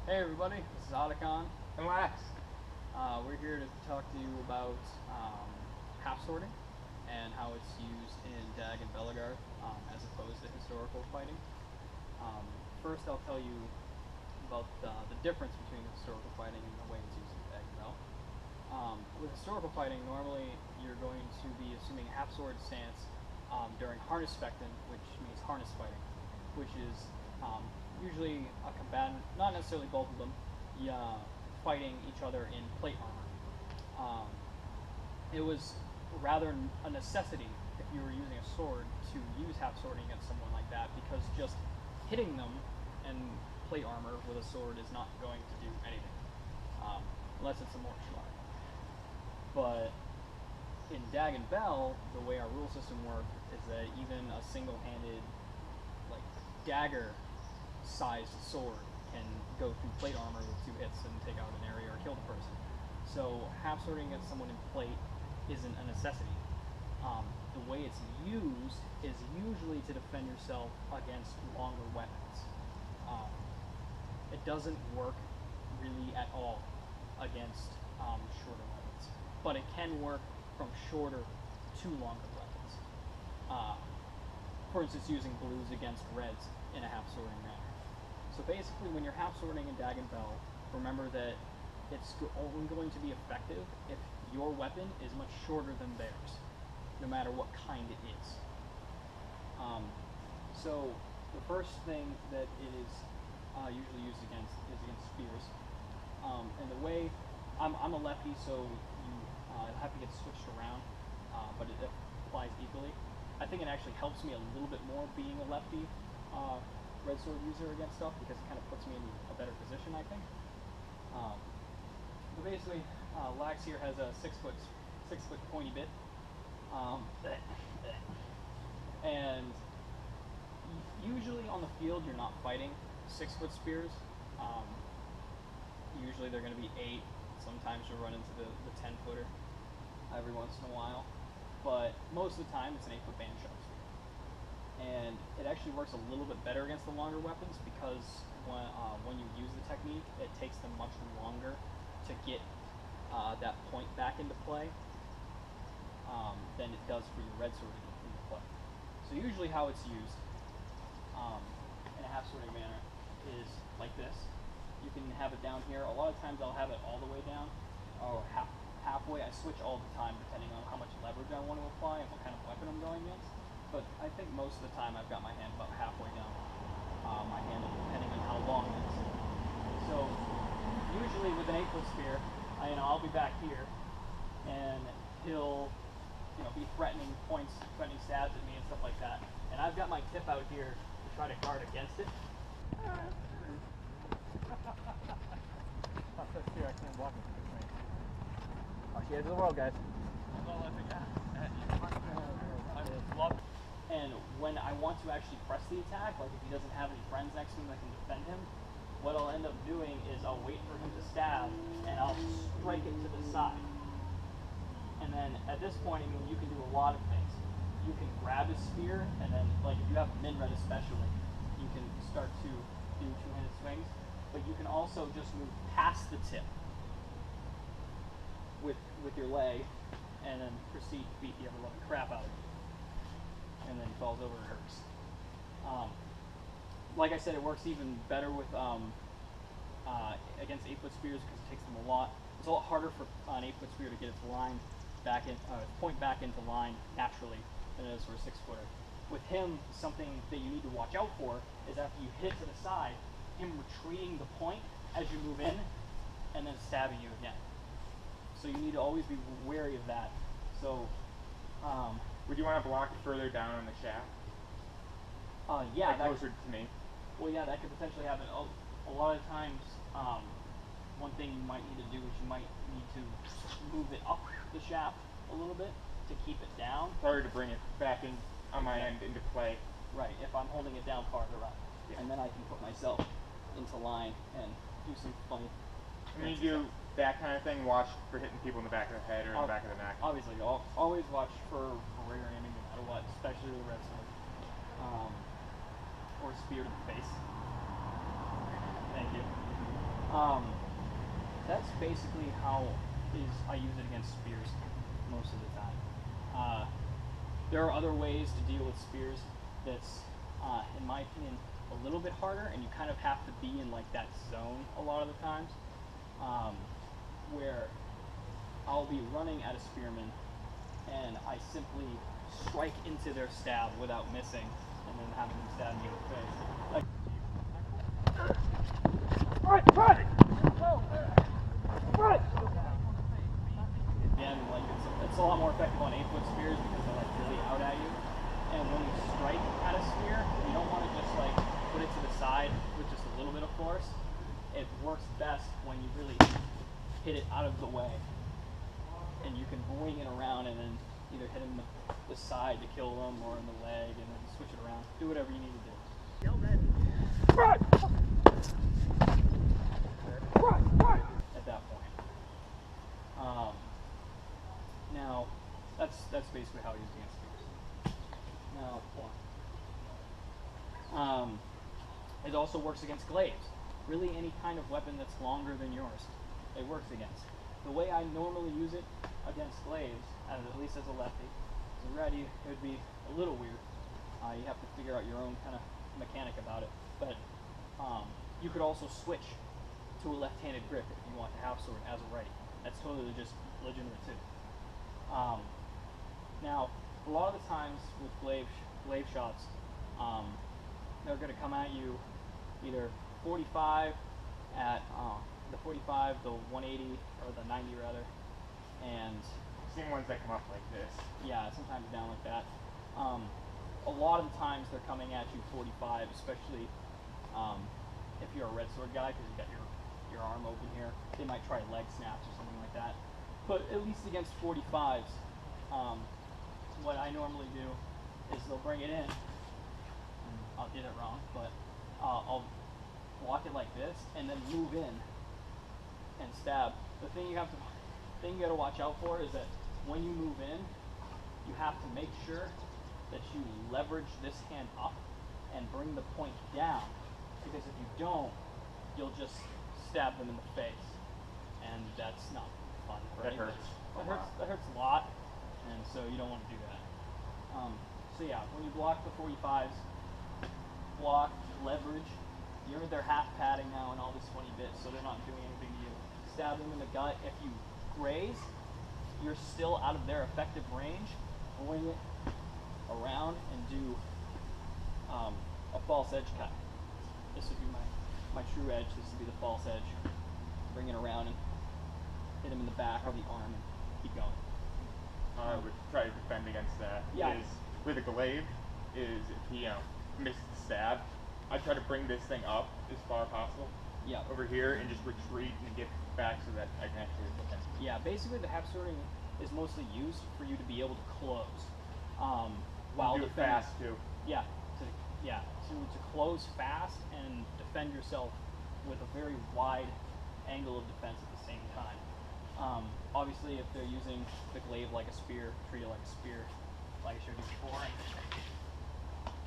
Hey everybody, this is Otacon. And Lax. We're here to talk to you about Halfswording and how it's used in Dag and Belagard as opposed to historical fighting. First, I'll tell you about the difference between historical fighting and the way it's used in Dag and Bel. With historical fighting, normally you're going to be assuming a half-sword stance during harness fectin, which means harness fighting, which is usually a combatant, not necessarily both of them, fighting each other in plate armor. It was rather a necessity if you were using a sword to use half-swording against someone like that, because just hitting them in plate armor with a sword is not going to do anything, unless it's a martial art. But in Dag and Bel, the way our rule system works is that even a single-handed, like dagger-sized sword can go through plate armor with 2 hits and take out an area or kill the person. So half-swording against someone in plate isn't a necessity. The way it's used is usually to defend yourself against longer weapons. It doesn't work really at all against shorter weapons, but it can work from shorter to longer weapons. For instance, using blues against reds in a half-swording manner. So basically, when you're half-swording in Dag and Bel, remember that it's only going to be effective if your weapon is much shorter than theirs, no matter what kind it is. So the first thing that it is usually used against is against spears. And the way, I'm a lefty, so you have to get switched around, but it applies equally. I think it actually helps me a little bit more being a lefty red sword user against stuff, because it kind of puts me in a better position, I think. But basically, Lax here has a 6 foot pointy bit, and usually on the field you're not fighting 6 foot spears. Usually they're going to be 8. Sometimes you'll run into the 10 footer every once in a while, but most of the time it's an 8 foot band sharp spear. And it actually works a little bit better against the longer weapons, because when you use the technique, it takes them much longer to get that point back into play than it does for your red sword to get into play. So usually how it's used in a half-swording manner is like this. You can have it down here. A lot of times I'll have it all the way down, or halfway. I switch all the time depending on how much leverage I want to apply and what kind of weapon I'm going against. But I think most of the time I've got my hand about halfway down my handle, depending on how long it is. So usually with an 8 foot spear, I'll be back here, and he'll be threatening points, threatening stabs at me and stuff like that. And I've got my tip out here to try to guard against it. I can't block it. Watch the edge of the world, guys. And when I want to actually press the attack, like if he doesn't have any friends next to him that can defend him, what I'll end up doing is I'll wait for him to stab, and I'll strike it to the side. And then at this point, you can do a lot of things. You can grab his spear, and then, like if you have a min-red especially, you can start to do 2-handed swings. But you can also just move past the tip with your leg, and then proceed to beat the ever-loving crap out of him. And then he falls over and hurts. Like I said, it works even better with against 8 foot spears, because it takes them a lot. It's a lot harder for an 8 foot spear to get its line back in, point back into line naturally than it is for a 6 footer. With him, something that you need to watch out for is after you hit to the side, him retreating the point as you move in, and then stabbing you again. So you need to always be wary of that. So. Would you want to block further down on the shaft? Yeah. Like closer to me? Well, yeah, that could potentially happen. A lot of times, one thing you might need to do is you might need to move it up the shaft a little bit to keep it down. Sorry to bring it back in on my end into play. Right, if I'm holding it down farther up. Yeah. And then I can put myself into line and do some funny. When you do that kind of thing, watch for hitting people in the back of the head or in the back of the neck. Obviously, always watch for rear aiming no matter what, especially with a red sword. Or spear to the face. Thank you. Um, that's basically how I use it against spears most of the time. There are other ways to deal with spears that's, in my opinion, a little bit harder, and you kind of have to be in like that zone a lot of the times, where I'll be running at a spearman and I simply strike into their stab without missing and then having them stab me in the face. Like, again, like it's a lot more effective on 8-foot spears because they're like really out at you. And when you strike at a spear, you don't want to just like put it to the side with just a little bit of force. It works best when you really hit it out of the way. And you can bring it around and then either hit him the side to kill them or in the leg and then switch it around. Do whatever you need to do. At that point. Now, that's basically how I use against spears. Now, it also works against glaives. Really any kind of weapon that's longer than yours, it works against. The way I normally use it against glaives, at least as a lefty, as a righty, it would be a little weird. You have to figure out your own kind of mechanic about it. But you could also switch to a left-handed grip if you want to half sword as a righty. That's totally just legitimate too. Now, a lot of the times with glaive shots, they're going to come at you either 45 at the 45, the 180, or the 90 rather, and I've seen ones that come up like this. yeah, sometimes down like that. A lot of the times they're coming at you 45, especially if you're a red sword guy, because you got your arm open here. They might try leg snaps or something like that. But at least against 45s, what I normally do is they'll bring it in. I'll get it wrong, but I'll block it like this and then move in and stab. The thing you gotta watch out for is that when you move in, you have to make sure that you leverage this hand up and bring the point down, because if you don't, you'll just stab them in the face, and that's not fun for That anybody. hurts. That hurts a lot, and so you don't want to do that. So yeah, when you block the 45s, block, leverage, you're in their half padding now and all this 20 bits, so they're not doing anything to you. Stab them in the gut. If you graze, you're still out of their effective range. Bring it around and do a false edge cut. This would be my true edge. This would be the false edge. Bring it around and hit him in the back of the arm and keep going. I would try to defend against that. Yeah. Is with a glaive, is if he misses the stab, I try to bring this thing up as far as possible. Yeah. Over here and just retreat and get back so that I can actually hit him. Yeah, basically the half-swording is mostly used for you to be able to close. While do it fast too. Yeah, to close fast and defend yourself with a very wide angle of defense at the same time. Obviously, if they're using the glaive like a spear, treat it like a spear, like I showed you before, and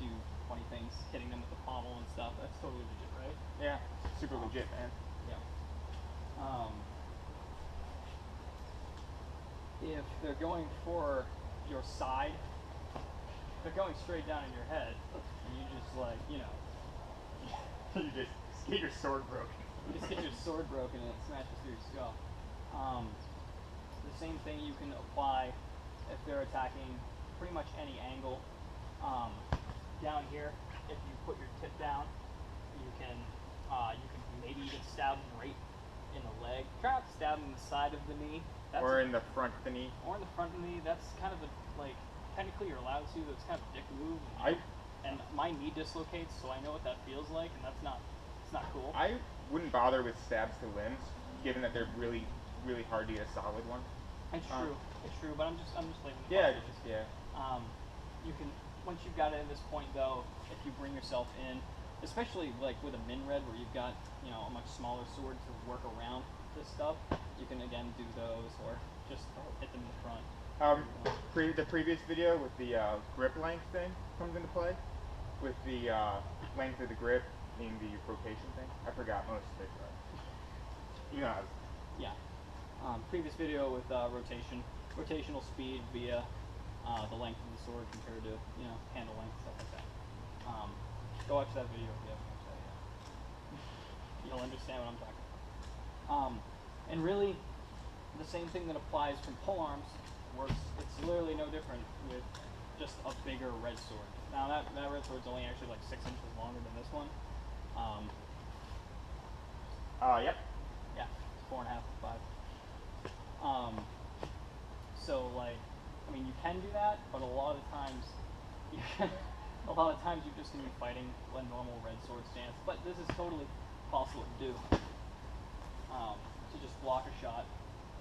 do funny things, hitting them with the pommel and stuff. That's totally legit, right? Yeah, super legit, man. Yeah. If they're going for your side, if they're going straight down in your head, and you just like, you You just get your sword broken. just get your sword broken and it smashes through your skull. The same thing you can apply if they're attacking pretty much any angle. Down here, if you put your tip down, you can maybe even stab them right in the leg. Try not to stab them in the side of the knee. Or in the front of the knee. Or in the front of the knee. That's kind of a, like, technically you're allowed to, but it's kind of a dick move. And my knee dislocates, so I know what that feels like, and it's not cool. I wouldn't bother with stabs to limbs, given that they're really, really hard to get a solid one. It's true, but I'm just leaving it. Yeah, Yeah. You can, once you've got it at this point though, if you bring yourself in, especially like with a min red where you've got, a much smaller sword to work around this stuff, you can again do those or just hit them in the front. The previous video with the grip length thing comes into play, with the length of the grip being the rotation thing. I forgot most of it, but Yeah. Yeah. Previous video with rotational speed via the length of the sword compared to handle length, stuff like that. Go watch that video if you haven't watched that yet. You'll understand what I'm talking about. And really, the same thing that applies from pole arms works. It's literally no different with just a bigger red sword. Now that red sword's only actually like 6 inches longer than this one. Yep. Yeah, it's 4.5 to 5. So like, I mean, you can do that, but a lot of times, you're just gonna be fighting a normal red sword stance. But this is totally possible to do. To just block a shot,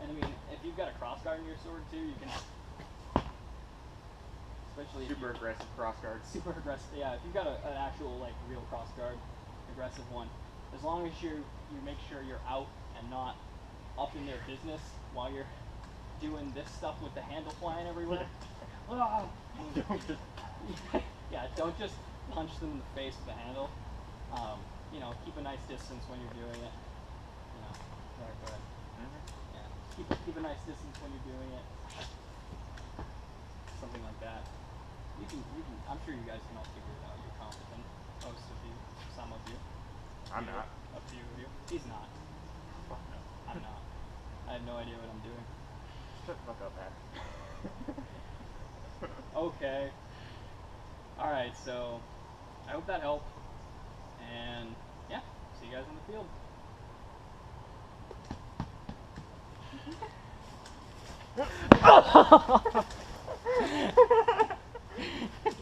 and I mean, if you've got a crossguard in your sword too, you can. Especially super aggressive crossguard. Super aggressive. Yeah, if you've got an actual like real crossguard, aggressive one, as long as you make sure you're out and not up in their business while you're doing this stuff with the handle flying everywhere. Yeah, don't just punch them in the face with the handle. Keep a nice distance when you're doing it. Go ahead. Yeah, keep a nice distance when you're doing it. Something like that. You can. I'm sure you guys can all figure it out. You're competent. Most of you, some of you. I'm not. A few of you. He's not. Fuck no. I'm not. I have no idea what I'm doing. Shut the fuck up, man. Okay. Alright, so I hope that helped. And yeah, see you guys in the field.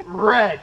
Red.